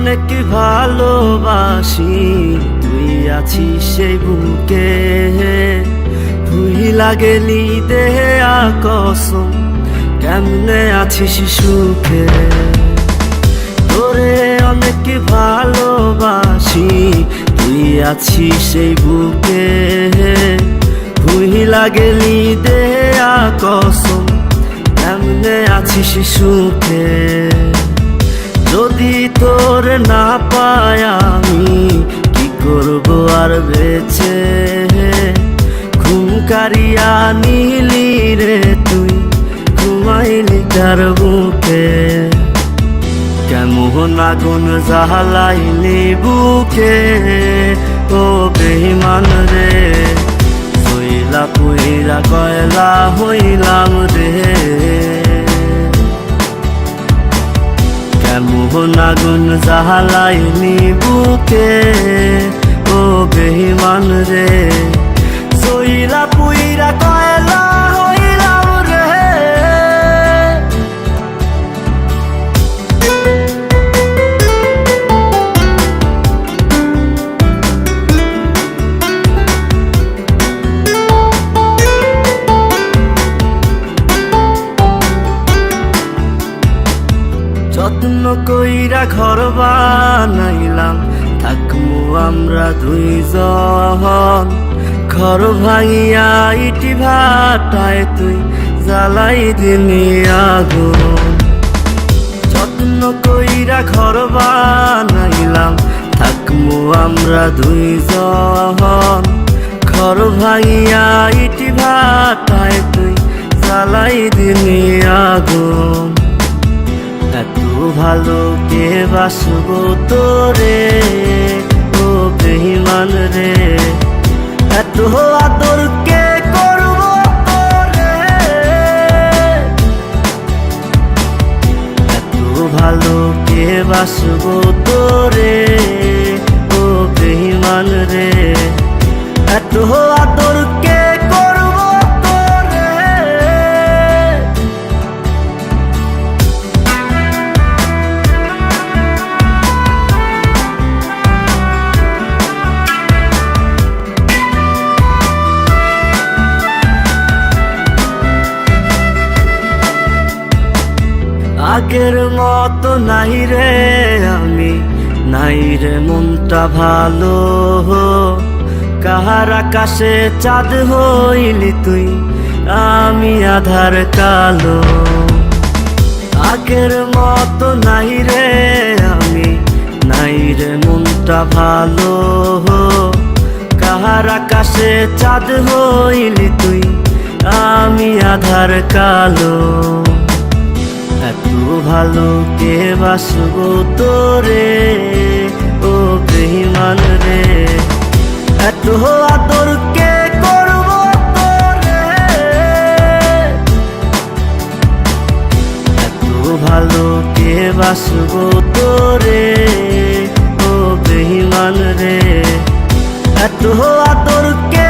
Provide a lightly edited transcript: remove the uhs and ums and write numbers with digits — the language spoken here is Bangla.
অনেক ভালোবাসি, তুই আছিস সেই বুকে। ভুইলা গেলি দেহে কসম, কেমনে আছিস সুখে। তোরে অনেক ভালোবাসি, তুই আছিস সেই বুকে। ভুইলা গেলি দেহে কসম, কেমনে আছিস সুখে। যদি তোর না পাই আমি কি করব আর বেঁচে। ঘুম কারিয়া নিলি রে তুই, ঘুমাইলি কার বুকে। কেমন আগুন জ্বালাইলি বুকে, ও বেঈমান রে। জইলা পুইরা কয়লা হইলাম রে। কেমন আগুন জ্বালাইলি বুকে, ও বেঈমান রে। জইলা পুইরা কয়লা হইলাম রে। যত্ন কইরা ঘর বানাইলাম, থাকমু আমরা দুইজন। ঘর ভাঙিয়া ইটি ভাটায় তুই জ্বালাই দিলি আগুন। যত্ন কইরা ঘর বানাইলাম, থাকমু আমরা দুইজন। ঘর ভাঙিয়া ইটি ভাটায় তুই জ্বালাই দিলি আগুন। এত ভালো কে বাসবো তোরে, ও বেঈমান রে। এত আদর কে করবো তোরে। এত ভালো কে বাসবো তোরে, ও বেঈমান রে। এত আদর কে করবো তোরে। আগের মতো নাই রে আমি, নাই রে মনটা ভালো। কাহার আকাশে চাঁদ হইলি তুই, আমি আধার কালো। আগের মতো নাই রে আমি, নাই রে মনটা ভালো। কাহার আকাশে চাঁদ হইলি তুই, আমি আধার কালো। এত ভালো কে বাসবো তোরে, ও বেঈমান রে। এত আদর কে করবো তোরে। এত ভালো কে বাসবো তোরে, ও বেঈমান রে। এত আদর কে